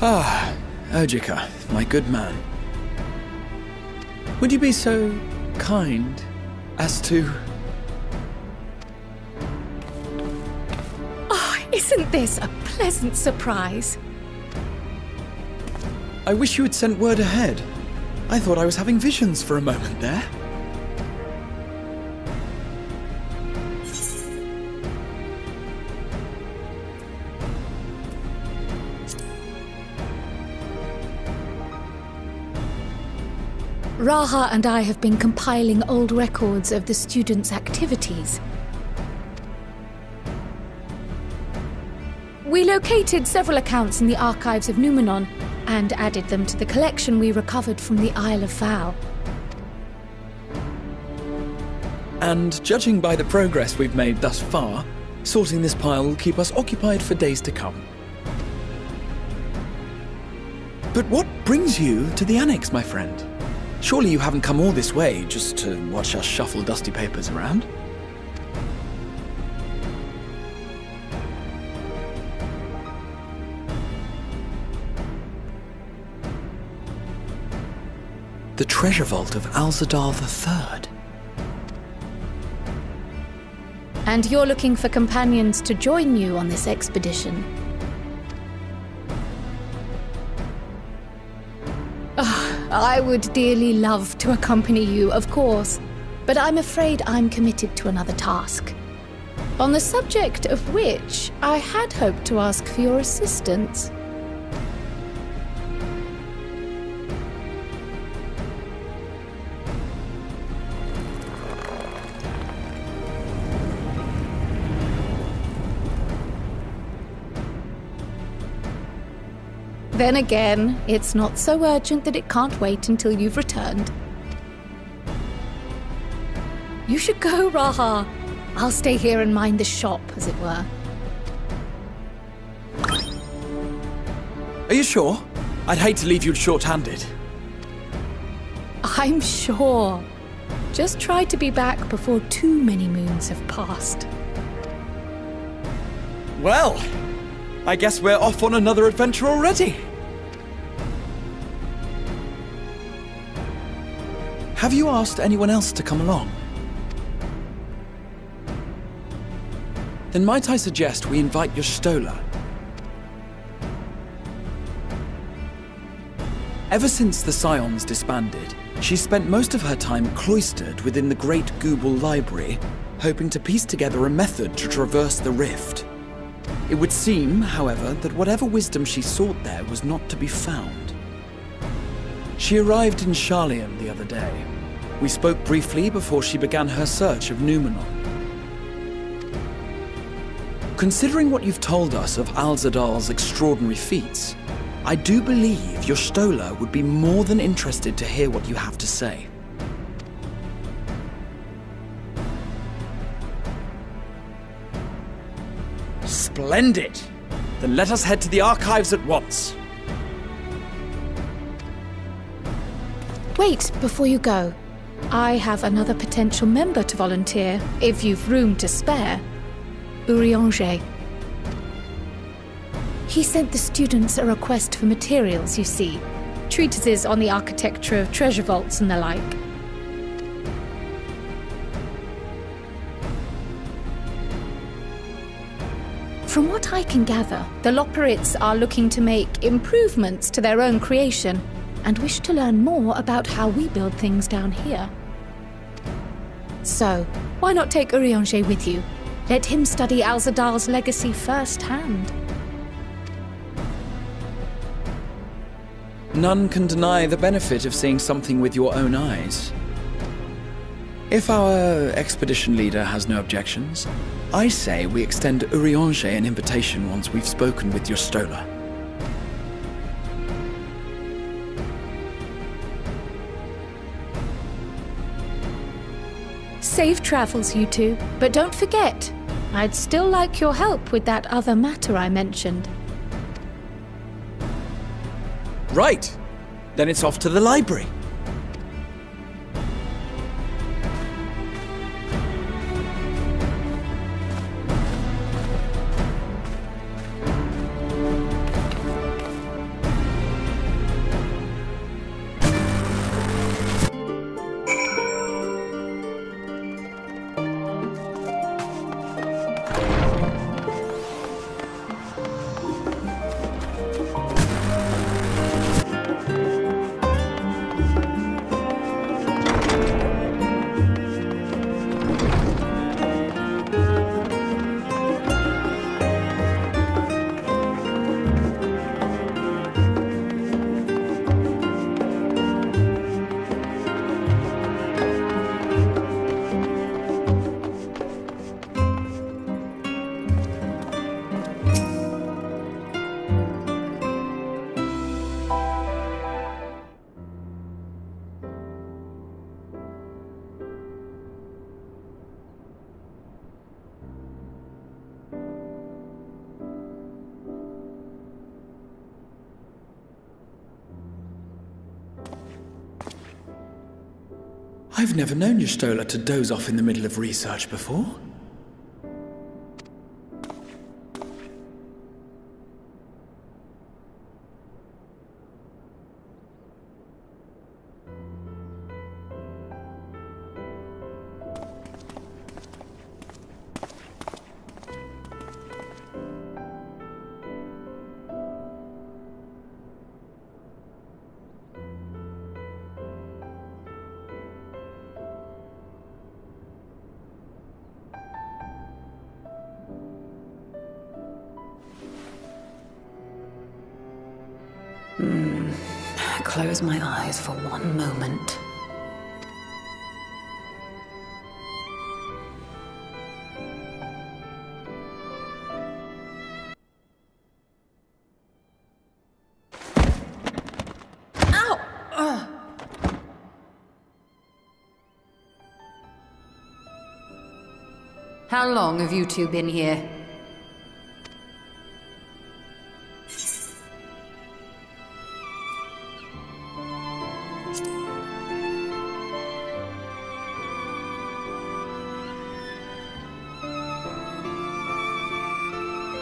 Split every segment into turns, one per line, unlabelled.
Ah, Erdjika, my good man. Would you be so kind as to...
Oh, isn't this a pleasant surprise?
I wish you had sent word ahead. I thought I was having visions for a moment there.
Raha and I have been compiling old records of the students' activities. We located several accounts in the archives of Numenon and added them to the collection we recovered from the Isle of Vow.
And judging by the progress we've made thus far, sorting this pile will keep us occupied for days to come. But what brings you to the Annex, my friend? Surely you haven't come all this way just to watch us shuffle dusty papers around? The treasure vault of Alzadal III.
And you're looking for companions to join you on this expedition. I would dearly love to accompany you, of course, but I'm afraid I'm committed to another task, on the subject of which I had hoped to ask for your assistance. Then again, it's not so urgent that it can't wait until you've returned. You should go, Raha. I'll stay here and mind the shop, as it were.
Are you sure? I'd hate to leave you short-handed.
I'm sure. Just try to be back before too many moons have passed.
Well, I guess we're off on another adventure already. Have you asked anyone else to come along? Then might I suggest we invite your Stola? Ever since the Scions disbanded, she's spent most of her time cloistered within the Great Gooble Library, hoping to piece together a method to traverse the rift. It would seem, however, that whatever wisdom she sought there was not to be found. She arrived in Sharlayan the other day. We spoke briefly before she began her search of Numenon. Considering what you've told us of Alzadal's extraordinary feats, I do believe your Stola would be more than interested to hear what you have to say. Splendid! Then let us head to the archives at once.
Wait, before you go. I have another potential member to volunteer, if you've room to spare. Urianger. He sent the students a request for materials, you see. Treatises on the architecture of treasure vaults and the like. From what I can gather, the Loporrits are looking to make improvements to their own creation and wish to learn more about how we build things down here. So, why not take Urianger with you? Let him study Alzadal's legacy firsthand.
None can deny the benefit of seeing something with your own eyes. If our expedition leader has no objections, I say we extend Urianger an invitation once we've spoken with your Stola.
Safe travels, you two, but don't forget, I'd still like your help with that other matter I mentioned.
Right! Then it's off to the library. I've never known your Stola to doze off in the middle of research before.
Close my eyes for one moment. Ow! How long have you two been here?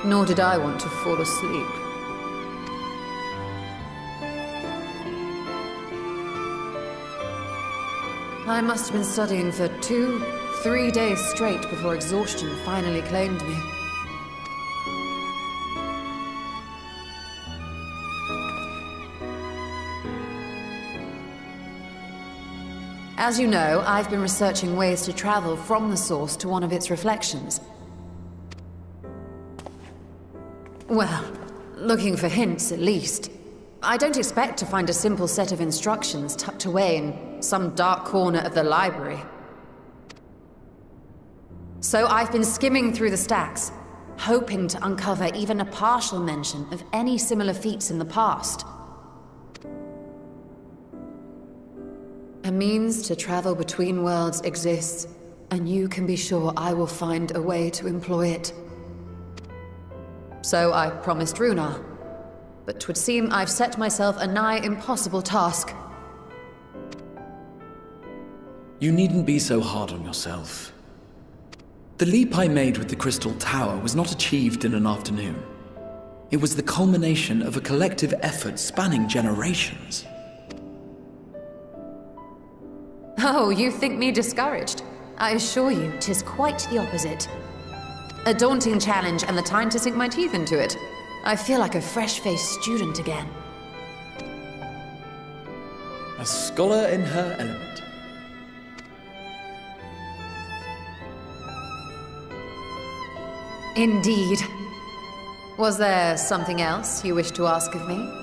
Nor did I want to fall asleep. I must have been studying for 2-3 days straight before exhaustion finally claimed me. As you know, I've been researching ways to travel from the source to one of its reflections. Well, looking for hints at least. I don't expect to find a simple set of instructions tucked away in some dark corner of the library. So I've been skimming through the stacks, hoping to uncover even a partial mention of any similar feats in the past. A means to travel between worlds exists, and you can be sure I will find a way to employ it. So I promised Runar, but 'twould seem I've set myself a nigh impossible task.
You needn't be so hard on yourself. The leap I made with the Crystal Tower was not achieved in an afternoon. It was the culmination of a collective effort spanning generations.
Oh, you think me discouraged? I assure you, 'tis quite the opposite. A daunting challenge and the time to sink my teeth into it. I feel like a fresh-faced student again.
A scholar in her element.
Indeed. Was there something else you wish to ask of me?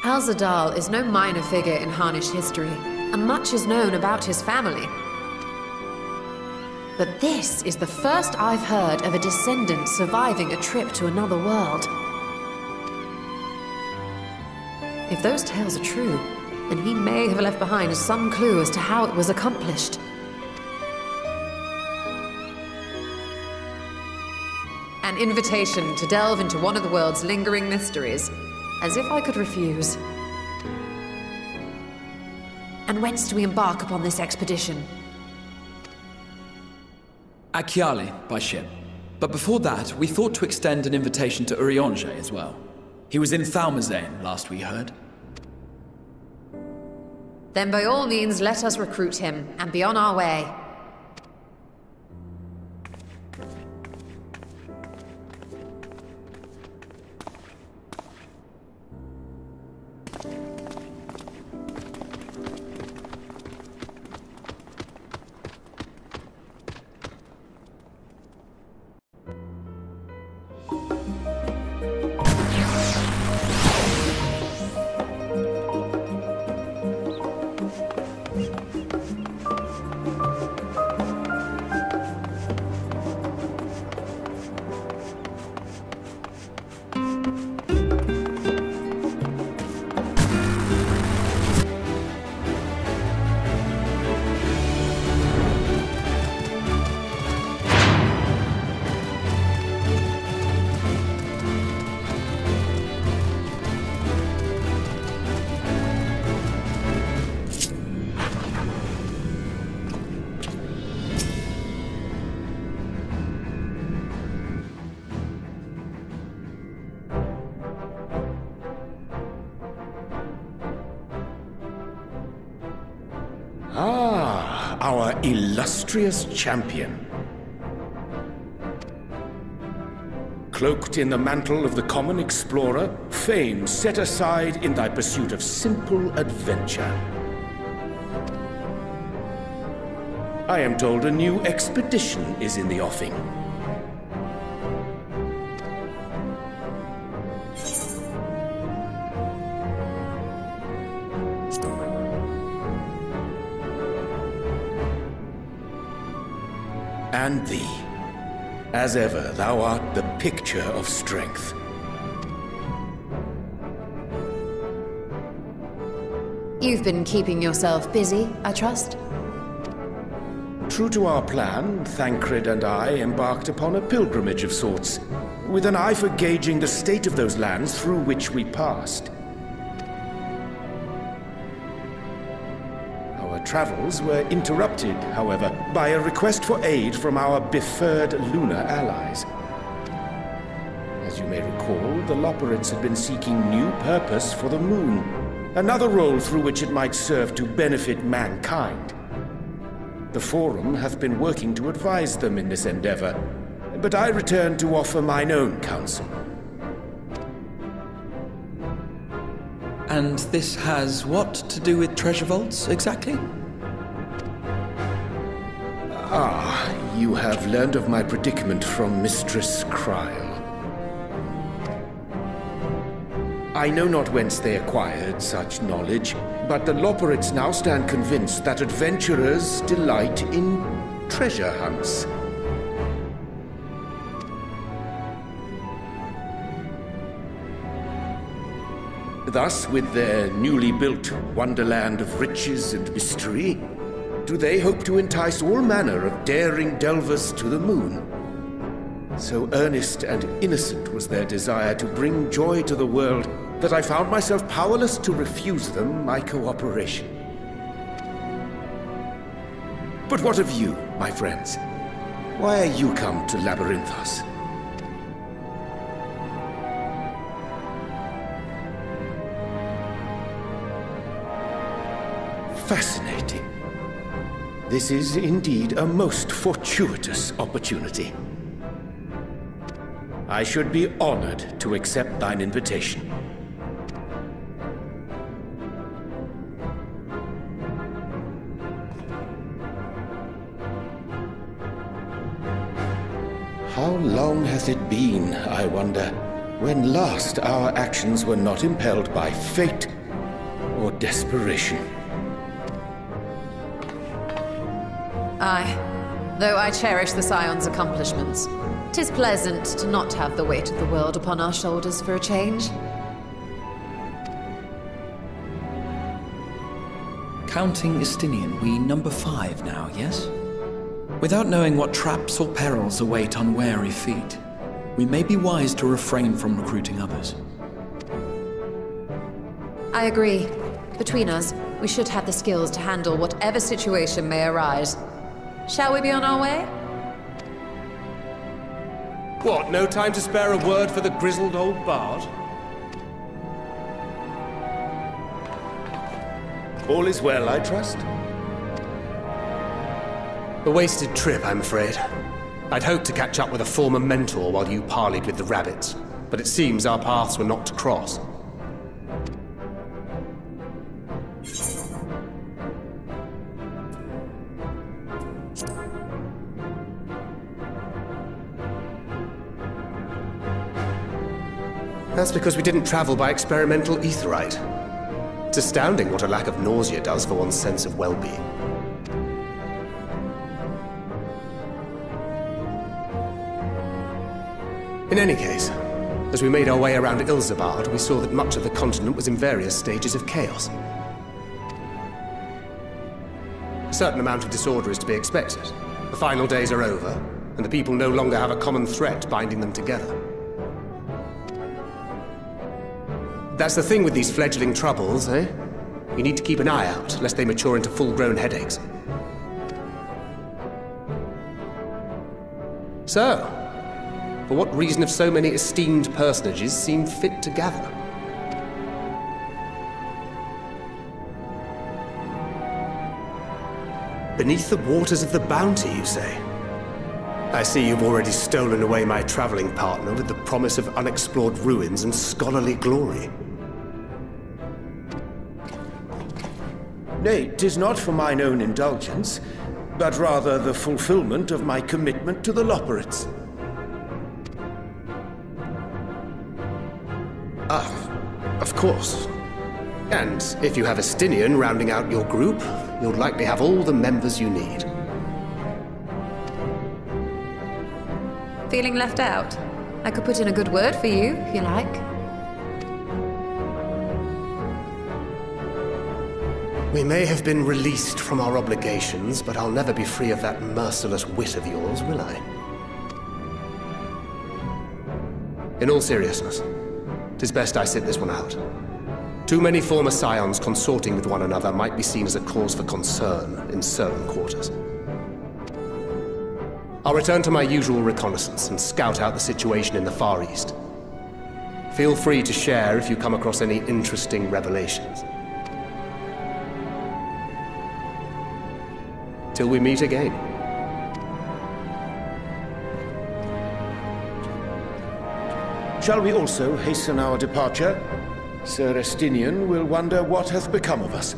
Al-Zadal is no minor figure in Harnish history, and much is known about his family. But this is the first I've heard of a descendant surviving a trip to another world. If those tales are true, then he may have left behind some clue as to how it was accomplished. An invitation to delve into one of the world's lingering mysteries. As if I could refuse. And whence do we embark upon this expedition?
Akyali, by ship. But before that, we thought to extend an invitation to Urianger as well. He was in Thalmazane, last we heard.
Then by all means, let us recruit him, and be on our way.
Ah, our illustrious champion. Cloaked in the mantle of the common explorer, fame set aside in thy pursuit of simple adventure. I am told a new expedition is in the offing. And thee. As ever, thou art the picture of strength.
You've been keeping yourself busy, I trust?
True to our plan, Thancred and I embarked upon a pilgrimage of sorts, with an eye for gauging the state of those lands through which we passed. Our travels were interrupted, however, by a request for aid from our befurred lunar allies. As you may recall, the Loperids had been seeking new purpose for the moon, another role through which it might serve to benefit mankind. The Forum hath been working to advise them in this endeavor, but I return to offer mine own counsel.
And this has what to do with treasure vaults, exactly?
Ah, you have learned of my predicament from Mistress Cryle. I know not whence they acquired such knowledge, but the Loperids now stand convinced that adventurers delight in treasure hunts. Thus, with their newly built wonderland of riches and mystery, do they hope to entice all manner of daring delvers to the moon. So earnest and innocent was their desire to bring joy to the world that I found myself powerless to refuse them my cooperation. But what of you, my friends? Why are you come to Labyrinthos? Fascinating. This is indeed a most fortuitous opportunity. I should be honored to accept thine invitation. How long hath it been, I wonder, when last our actions were not impelled by fate or desperation?
Aye. Though I cherish the Scion's accomplishments, 'tis pleasant to not have the weight of the world upon our shoulders for a change.
Counting Istinian, we number 5 now, yes? Without knowing what traps or perils await unwary feet, we may be wise to refrain from recruiting others.
I agree. Between us, we should have the skills to handle whatever situation may arise. Shall we be on our way?
What, no time to spare a word for the grizzled old bard?
All is well, I trust?
A wasted trip, I'm afraid. I'd hoped to catch up with a former mentor while you parleyed with the rabbits, but it seems our paths were not to cross. That's because we didn't travel by experimental aetherite. It's astounding what a lack of nausea does for one's sense of well-being. In any case, as we made our way around Ilzabard, we saw that much of the continent was in various stages of chaos. A certain amount of disorder is to be expected. The final days are over, and the people no longer have a common threat binding them together. That's the thing with these fledgling troubles, eh? You need to keep an eye out, lest they mature into full-grown headaches. So, for what reason have so many esteemed personages seemed fit to gather? Beneath the waters of the Bounty, you say? I see you've already stolen away my traveling partner with the promise of unexplored ruins and scholarly glory.
Nay, 'tis not for mine own indulgence, but rather the fulfillment of my commitment to the Loporrits.
Ah, of course. And if you have a Stinian rounding out your group, you'll likely have all the members you need.
Feeling left out? I could put in a good word for you, if you like.
We may have been released from our obligations, but I'll never be free of that merciless wit of yours, will I? In all seriousness, 'tis best I sit this one out. Too many former scions consorting with one another might be seen as a cause for concern in certain quarters. I'll return to my usual reconnaissance and scout out the situation in the Far East. Feel free to share if you come across any interesting revelations. Till we meet again.
Shall we also hasten our departure? Sir Estinian will wonder what hath become of us.